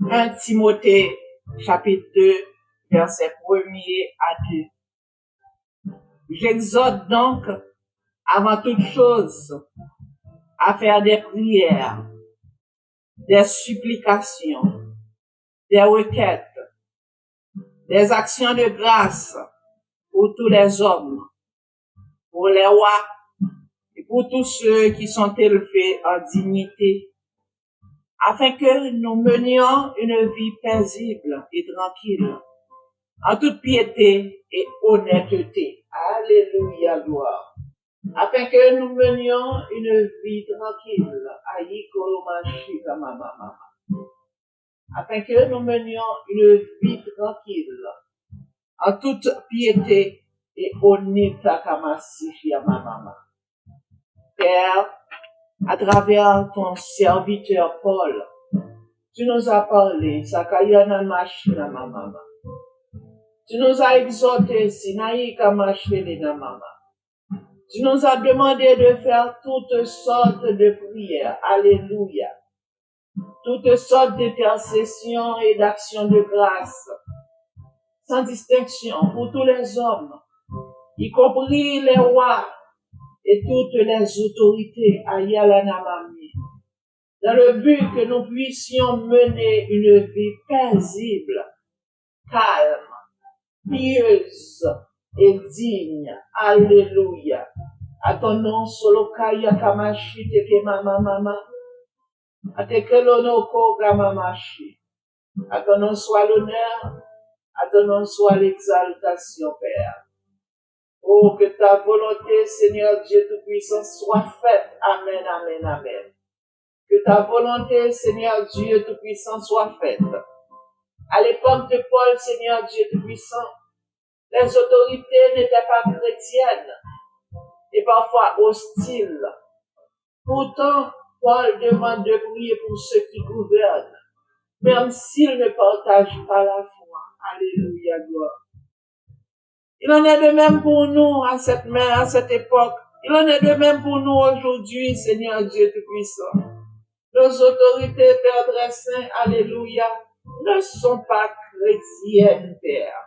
1 Timothée, chapitre 2, verset 1er à 2. J'exhorte donc, avant toute chose, à faire des prières, des supplications, des requêtes, des actions de grâce pour tous les hommes, pour les rois et pour tous ceux qui sont élevés en dignité, afin que nous menions une vie paisible et tranquille, en toute piété et honnêteté. Alléluia, gloire. Afin que nous menions une vie tranquille. Afin que nous menions une vie tranquille, en toute piété et honnêteté. Père, à travers ton serviteur Paul, tu nous as parlé, Sakayana Machina Mama. Tu nous as exhorté, Sinaïka Machina Mama. Tu nous as demandé de faire toutes sortes de prières. Alléluia. Toutes sortes d'intercessions et d'actions de grâce, sans distinction pour tous les hommes, y compris les rois et toutes les autorités à Yalanamami, dans le but que nous puissions mener une vie paisible, calme, pieuse et digne. Alléluia. À ton nom, solo kaya kamashi teke mama mama. À te lonoko gamamashi. À ton nom soit l'honneur, à ton nom soit l'exaltation, Père. Oh, que ta volonté, Seigneur Dieu Tout-Puissant, soit faite. Amen, amen, amen. Que ta volonté, Seigneur Dieu Tout-Puissant, soit faite. À l'époque de Paul, Seigneur Dieu Tout-Puissant, les autorités n'étaient pas chrétiennes et parfois hostiles. Pourtant, Paul demande de prier pour ceux qui gouvernent, même s'ils ne partagent pas la foi. Alléluia, gloire. Il en est de même pour nous à cette époque. Il en est de même pour nous aujourd'hui, Seigneur Dieu Tout-Puissant. Nos autorités, Père très saint, alléluia, ne sont pas chrétiennes, Père.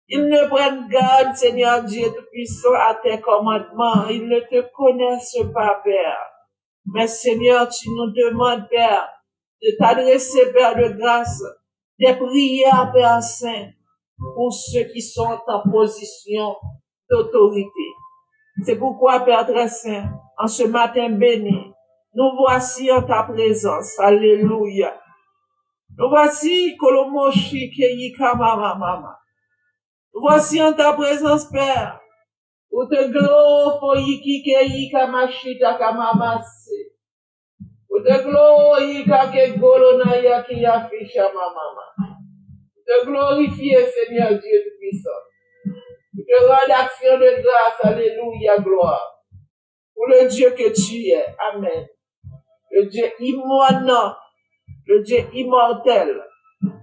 Ils ne prennent garde, Seigneur Dieu Tout-Puissant, à tes commandements. Ils ne te connaissent pas, Père. Mais Seigneur, tu nous demandes, Père, de t'adresser, Père de grâce, des prières, Père saint, pour ceux qui sont en position d'autorité. C'est pourquoi, Père très saint, en ce matin béni, nous voici en ta présence. Alléluia. Nous voici, Kolomoshi Keyika Mama Mama. Nous voici en ta présence, Père, pour te glorifier Keyika Mashita Kamamase. Pour te glorifier Golonaya Kiyafisha Mama. Te glorifier, Seigneur Dieu Tout-Puissant. Pour te rendre action de grâce, alléluia, gloire. Pour le Dieu que tu es, amen. Le Dieu immanent, le Dieu immortel,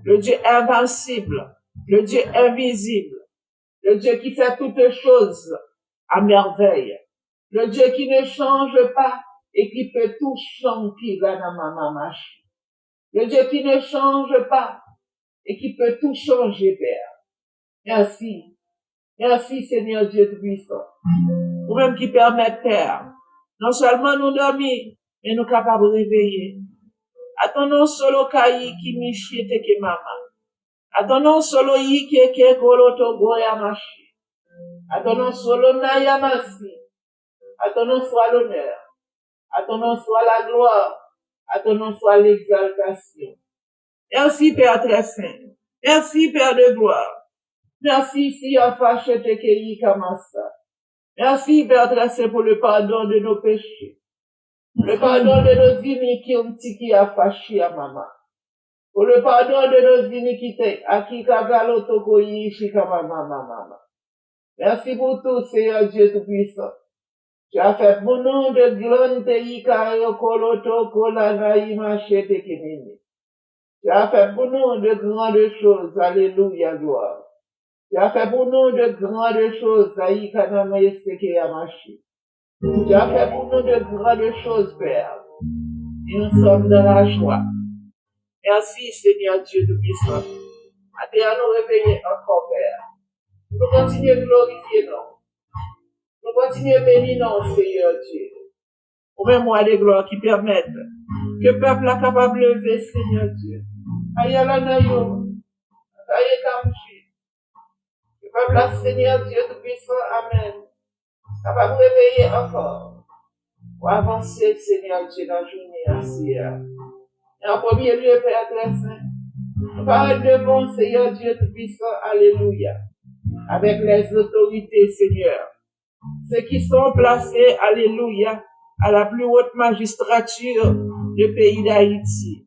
le Dieu invincible, le Dieu invisible, le Dieu qui fait toutes choses à merveille, le Dieu qui ne change pas et qui peut tout changer, le Dieu qui ne change pas et qui peut tout changer, Père. Merci. Merci, Seigneur Dieu Tout-Puissant. Vous-même qui permet, Père, non seulement nous dormir, mais nous capables de réveiller. Attendons solo kayi qui michi teke mama. Attendons solo yi keke goloto goya machi. Attendons solo na yamasi. Attendons soit l'honneur. Attendons soit la gloire. Attendons soit l'exaltation. Merci, Père très saint. Merci, Père de gloire. Merci, si Afache Tekeyi Kamasa. Merci, Père très saint, pour le pardon de nos péchés. Le pardon de nos iniquités qui a fâché à maman. Pour le pardon de nos iniquités, à qui kagalo toko yishi kama maman. Merci pour tout, Seigneur Dieu Tout-Puissant. Tu as fait pour nous de grandes pays koloto kolana imachete kenene. Tu as fait pour nous de grandes choses. Alléluia, gloire. Tu as fait pour nous de grandes choses. Aïkanama Eseke Yamashi. Tu as fait pour nous de grandes choses, Père. Et nous sommes dans la joie. Merci, Seigneur Dieu Tout-Puissant. À nous réveiller encore, Père. Nous continuons à glorifier nous. Nous continuons à bénir nous, Seigneur Dieu. Au même mois de gloire qui permettent que le peuple est capable de lever, Seigneur Dieu. Ayala Nayo. Aye Kamchi. Le peuple est Seigneur Dieu Tout-Puissant. Amen. Capable de réveiller encore. Pour avancer, Seigneur Dieu, dans la journée ainsi. Et en premier lieu, Père très saint, nous parlons devant, Seigneur Dieu Tout-Puissant. Alléluia. Avec les autorités, Seigneur. Ceux qui sont placés, alléluia, à la plus haute magistrature du pays d'Haïti.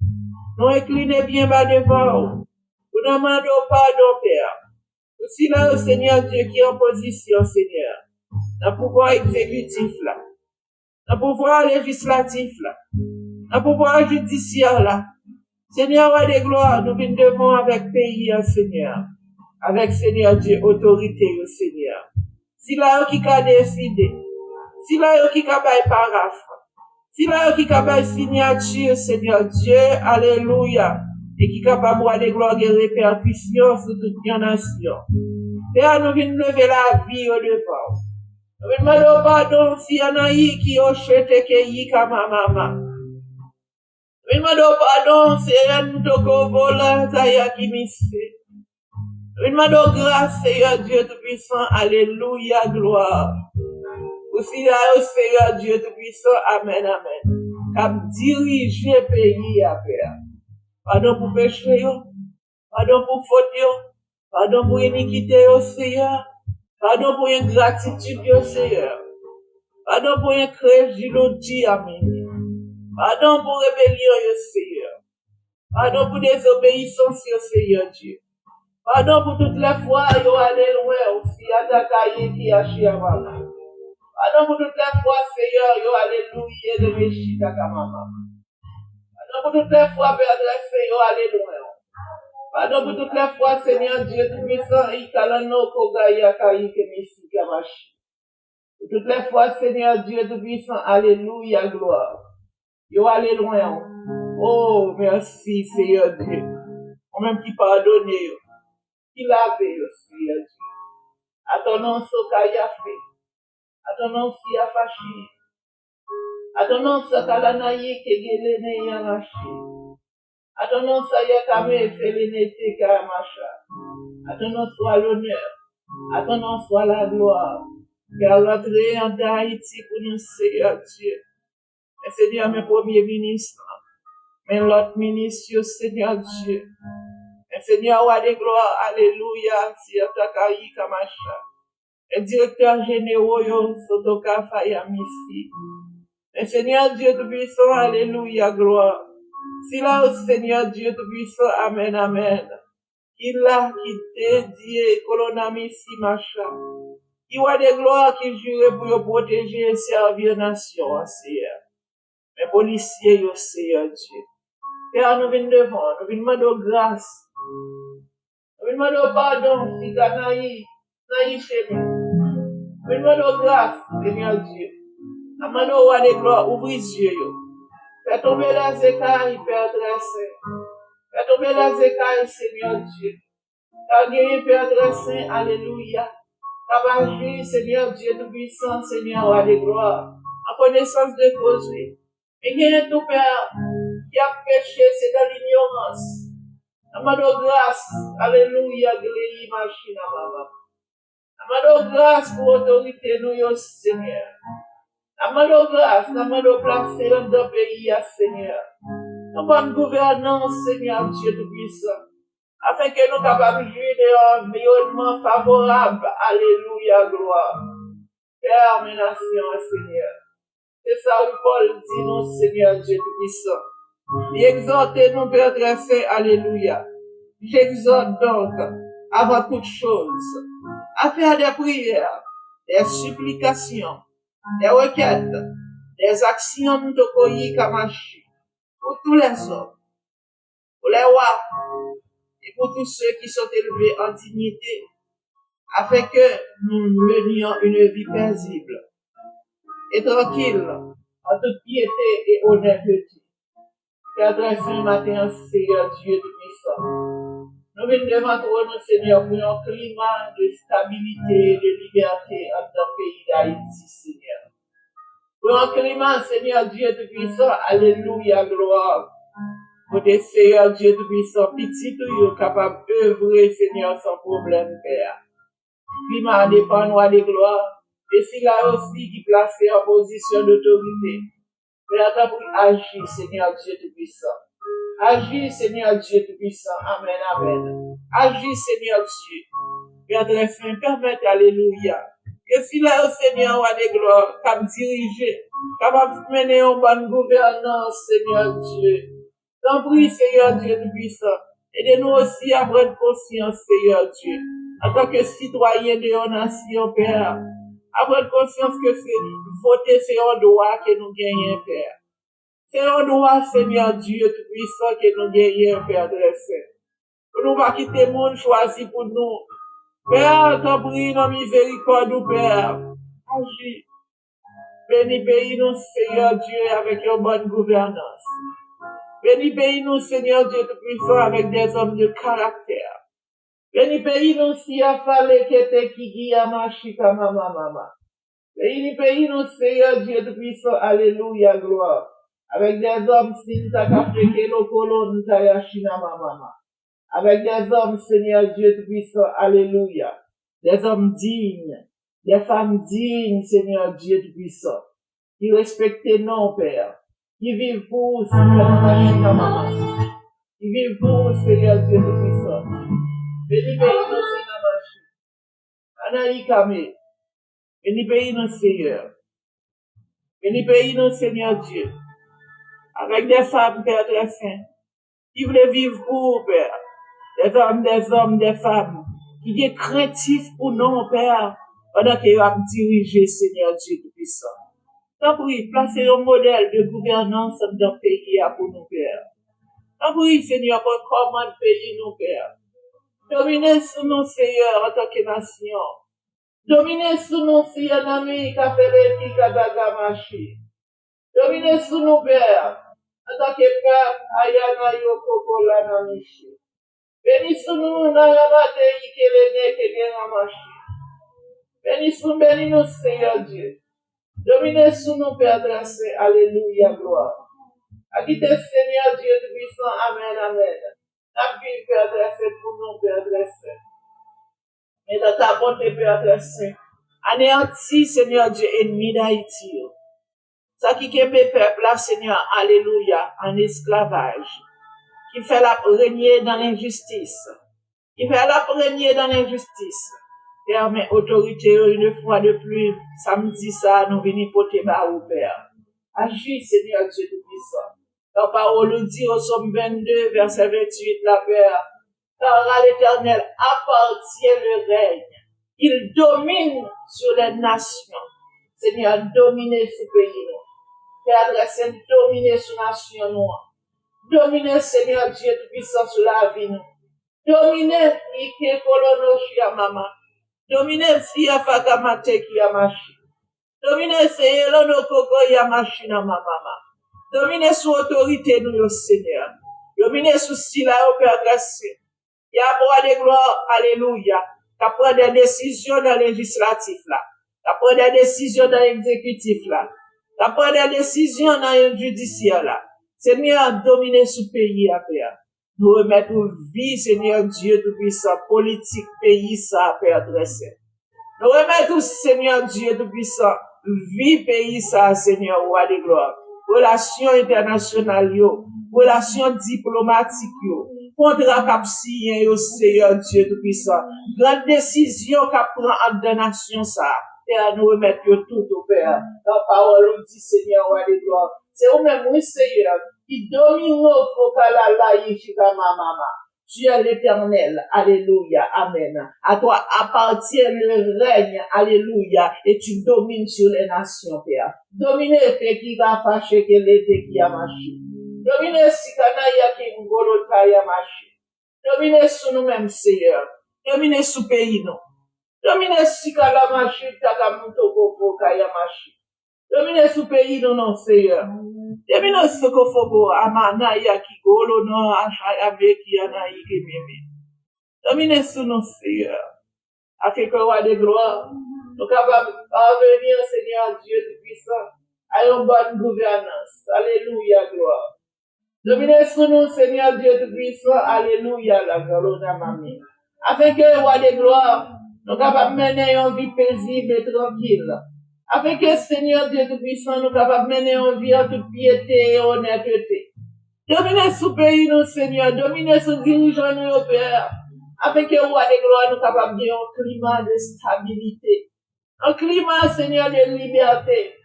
Nous inclinez bien bas devant vous. Nous demandons pardon, Père. Aussi là, au Seigneur Dieu qui est en position, Seigneur. Dans le pouvoir exécutif, là. Dans le pouvoir législatif, là. Dans le pouvoir judiciaire, là. Seigneur, roi des gloires, nous venons devant avec pays, Seigneur. Avec, Seigneur Dieu, autorité, au Seigneur. Si là, qui a décidé. Si là, qui a bail paraphe. Si là, qui a bail signature, Seigneur Dieu, alléluia. Et qui est capable de gloire et répercussions sur toute la nation. Père, nous venons lever la vie au devant. Nous venons demander pardon si y en a qui ont jeté que y comme maman. Nous venons demander pardon si y en a qui volent, qui missent. Nous demandons grâce, Seigneur Dieu Tout-Puissant, alléluia, gloire. Aussi là, Seigneur Dieu Tout-Puissant, amen, amen. Cap diriger le pays à Père. Pardon pour péché, pardon pour faute, pardon pour iniquité, Seigneur. Pardon pour ingratitude, Seigneur. Pardon pour incrédulité, amen. Pardon pour rébellion, Seigneur. Pardon pour désobéissance, Seigneur Dieu. Pardon pour toutes les fois, yo allé loin aussi, Adakaye qui a chié à maman. Pardon pour toutes les fois, Seigneur, yo alléluia de Meshita Kamama. Pardon pour toutes les fois, Père adressé, yo allé loin. Pardon pour toutes les fois, Seigneur Dieu Tout-Puissant, Ikalano Kogaya Kayi Kemisi Kamashi. Pour toutes les fois, Seigneur Dieu Tout-Puissant, alléluia, gloire. Yo allé loin. Oh, merci, Seigneur Dieu. On même qui pardonne, qui lave, Seigneur Dieu. À ton nom, Sokaya fait. À ton nom, Siafashi. À ton nom, Sakalanaye, Kegelene Yamashi. À ton nom, Sayakame, Felenete Kamacha. À ton nom, soit l'honneur. À ton nom, soit la gloire. Car rentrer en Haïti pour nous, Seigneur Dieu. Mais Seigneur, mes premiers ministres. Mais l'autre ministre, Seigneur Dieu. Mais Seigneur, roi de gloire, alléluia, Siatakayi Kamacha. Les directeurs généraux, Sotoka Fayamisi. Mais Seigneur Dieu Tout-Puissant, alléluia, gloire. Si là, Seigneur Dieu Tout-Puissant, amen, amen. Il a qui dédié, Colonamisi, Macha. Il y a des gloires qui jurent pour protéger et servir la nation, Seigneur. Mais policiers, Seigneur Dieu. Père, nous venons devant, nous venons demander grâce. Nous venons demander pardon, si naï chez nous. Nous venons demander grâce, Seigneur Dieu. Nous demandons à des gloires, ouvrez les yeux. Fais tomber les écailles, Père très saint. Fais tomber les écailles, Seigneur Dieu. T'as gagné, Père très saint, alléluia. T'as agi, Seigneur Dieu Tout-Puissant, Seigneur, roi des gloires, en connaissance de cause. Et gagné tout, Père, qui a péché, c'est dans l'ignorance. Amado grâce, alléluia, gléi, machine, maman. Amado grâce pour autorité, nous, Seigneur. Amado grâce, amado placer dans le pays, Seigneur. Nous bonne gouvernance, Seigneur Dieu Tout-Puissant. Afin que nous capables de jouir d'un environnement favorable. Alléluia, gloire. Père, mes nations, Seigneur. C'est ça que Paul dit, nous, Seigneur Dieu Tout-Puissant. Il exhorte nous, Père très saint, alléluia. J'exhorte donc, avant toute chose, à faire des prières, des supplications, des requêtes, des actions de Koyi Kamashi, pour tous les hommes, pour les rois, et pour tous ceux qui sont élevés en dignité, afin que nous menions une vie paisible et tranquille, en toute piété et honnêteté. Père très saint, matin, Seigneur Dieu Tout-Puissant, nous venons devant toi, Seigneur, pour un climat de stabilité et de liberté dans le pays d'Haïti, Seigneur. Pour un climat, Seigneur Dieu Tout-Puissant, alléluia, gloire. Pour des Seigneur Dieu Tout-Puissant, petit ou capable d'œuvrer, Seigneur, sans problème, Père. Climat indépendant de gloire. Et s'il y a aussi qui placé en position d'autorité, Père, pour agir, Seigneur Dieu Tout-Puissant. Agis, Seigneur Dieu Tout-Puissant. Amen, amen. Agis, Seigneur Dieu. Père très saint, permette, alléluia. Que s'il y a au Seigneur, roi de gloire, capable diriger, capable mener une bonne gouvernance, Seigneur Dieu. T'en prie, Seigneur Dieu Tout-Puissant. Aidez-nous aussi à prendre conscience, Seigneur Dieu, en tant que citoyen de nos nations, Père. À prendre conscience que voter, c'est un droit que nous gagnons, Père. C'est un droit, Seigneur Dieu Tout-Puissant, que nous gagnons, Père très saint. Pour nous pas quitter le monde choisi pour nous. Père, t'en prie, dans miséricorde, Père. Agis. Bénis pays nous, Seigneur Dieu, avec une bonne gouvernance. Bénis pays nous, Seigneur Dieu Tout-Puissant, avec des hommes de caractère. Bénis pays nous, si a fallu que te kigi amashika mama. Bénis pays nous, Seigneur Dieu Tout-Puissant, alléluia, gloire. Avec des hommes, sinta kafreke lo kolon tayashina mama. Avec des hommes, Seigneur Dieu Tout-Puissant, alléluia. Des hommes dignes, des femmes dignes, Seigneur Dieu Tout-Puissant, qui respectent nos Père, qui vivent pour Seigneur Machina Maman, qui vivent pour Seigneur Dieu Tout-Puissant. Béni pays nous, Seigneur Machina. Anaïkame. Béni pays nous, Seigneur. Béni pays nous, Seigneur Dieu. Avec des femmes, Père très saint, qui veulent vivre pour Père. Des hommes, des femmes, qui sont craintifs pour nous, Père, pendant qu'ils ont dirigé, Seigneur Dieu Tout-Puissant. Tant pis, placez un modèle de gouvernance dans le pays pour nous, Père. Tant pis, Seigneur, pour comment le pays, nous, Père. Dominez sur nous, Seigneur, en tant que nation. Dominez sur nous, Seigneur, Nami, Kafeleti, Kadagamashi. Dominez sur nous, Père, en tant que Père, Ayana, Yoko, Namishi. Bénis-nous, Nayamate, Ikelene, Kegenamashi. Bénis-nous, bénis-nous, Seigneur Dieu. Dominez sur nous, Père très saint, alléluia, gloire. Acquittez, Seigneur Dieu Tout-Puissant, amen, amen. N'appuie, Père très saint, pour nous, Père très saint. Mais dans ta bonté, Père très saint, anéantis, Seigneur Dieu, ennemi d'Haïti. Ça qui est mes peuples, Seigneur, alléluia, en esclavage. Qui fait la régner dans l'injustice. Qui fait la régner dans l'injustice. Permet autorité une fois de plus. Samedi ça, nous venons porter bas au Père. Agis, Seigneur Dieu Tout-Puissant. Ta parole dit au Somme 22, verset 28, la Père. Car à l'Éternel appartient le règne. Il domine sur les nations. Seigneur, dominez ce pays, nous. Père Adresse, dominez sur la nation, nous. Dominez, Seigneur Dieu Tout-Puissant, sur la vie, nous. Dominez, Ike Kolono Shiamama. Dominez, Sia Fagamate Kiyamashi. Dominez, Seigneur, no Koko Yamashi na Mama. Dominez sous autorité, nous, Seigneur. Dominez sous Sila, au Père Adresse. Il y a pour des gloires, alléluia. T'as pris des décisions dans le législatif, là. T'as pris des décisions dans l'exécutif, là. T'as pris des décisions dans le judiciaire, là. Seigneur, dominer ce pays à Père. Nous remettons vie, Seigneur Dieu Tout-Puissant, politique, pays, ça, Père dressé. Nous remettons, Seigneur Dieu Tout-Puissant, vie, pays, ça, Seigneur, roi de gloire. Relations internationales, relations diplomatiques, contrat capsien, Seigneur Dieu Tout-Puissant. Grande décision qu'a prend en deux nations, ça. Père, nous remettons tout au Père. La parole nous dit, Seigneur, roi de gloire. C'est vous-même, oui, Seigneur, qui domine nos fokalala, yishika mama. Tu es l'éternel. Alléluia. Amen. À toi appartient le règne. Alléluia. Et tu domines sur les nations, Père. Domine te qui va fâcher que l'été qui a marché. Domine si kanaya qui ngolota ya marché. Domine sur nous-mêmes, Seigneur. Domine sur pays, non. Domine si kalamashi takamuto koko kaya mashi. Domine su pays non Seigneur. Domine ce kofogo amana ya kigolo no ashaya veki ana ikememe. Domine su non Seigneur. Afin que roi de gloire, nous capables de parvenir Seigneur Dieu tout-puissant à une bonne gouvernance. Alléluia gloire. Domine su nous Seigneur Dieu tout-puissant. Alléluia la gloire mamie. Afin que roi de gloire nous capables de mener une vie paisible et tranquille. Afin que Seigneur Dieu Tout-Puissant nous capables de mener une vie en toute piété et honnêteté. Dominez sous pays nous, Seigneur. Dominez sous dirigeants nous, Père. Afin que roi de gloire nous capables de un climat de stabilité. Un climat, Seigneur, de liberté.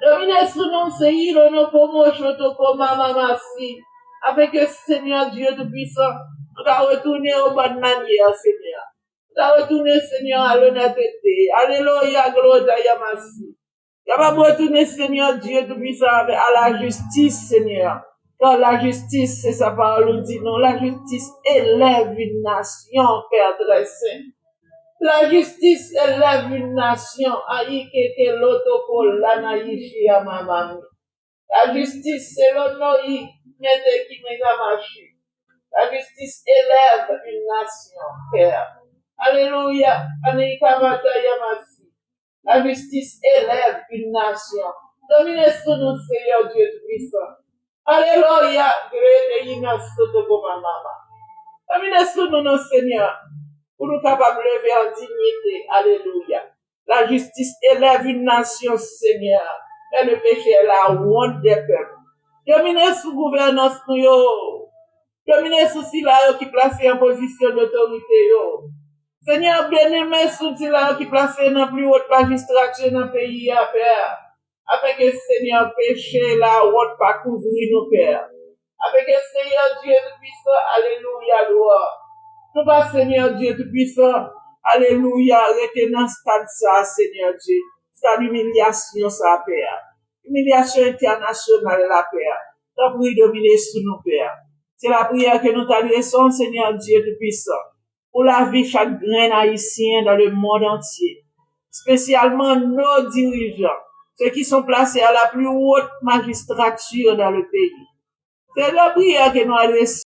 Dominez sous nous, Seigneur, nous comme choto comme maman si. Afin que Seigneur Dieu Tout-Puissant nous capables de retourner aux bonnes manières, Seigneur. Ça retourne, Seigneur, à l'honnêteté. Alléluia, gloire à Yamasi. Ça va retourner, Seigneur Dieu Tout-Puissant, à la justice, Seigneur. Car la justice, c'est sa parole, dit non. La justice élève une nation, Père très saint. La justice élève une nation. Aïkeke l'otokol, la naïchi à ma mamie. La justice, c'est l'honneur, mette qui m'a marché. La justice élève une nation, Père. Alléluia. La justice élève une nation. Dominez sur nous, Seigneur Dieu Tout-Puissant. Alléluia. Dominez sur nous, Seigneur. Pour nous capables de lever en dignité. Alléluia. La justice élève une nation, Seigneur. Et le péché est la honte des peuples. Dominez sur gouvernance, nous. Dominez sur ceux qui placent en position d'autorité, yo. Seigneur, bien-aimé, sous là qui placé dans plus haute magistrature dans le pays, Père. Afin que Seigneur péché la honte pas couvrir nos pères. Afin que Seigneur Dieu Tout-Puissant, alléluia, gloire. Nous pas Seigneur Dieu Tout-Puissant, alléluia, rester dans ce stade ça, Seigneur Dieu. C'est l'humiliation, ça, Père. Humiliation internationale, la Père. Ta prière dominer sous nos pères. C'est la prière que nous t'adressons, Seigneur Dieu Tout-Puissant. Pour la vie chaque grain haïtien dans le monde entier, spécialement nos dirigeants, ceux qui sont placés à la plus haute magistrature dans le pays. C'est la prière que nous adressons.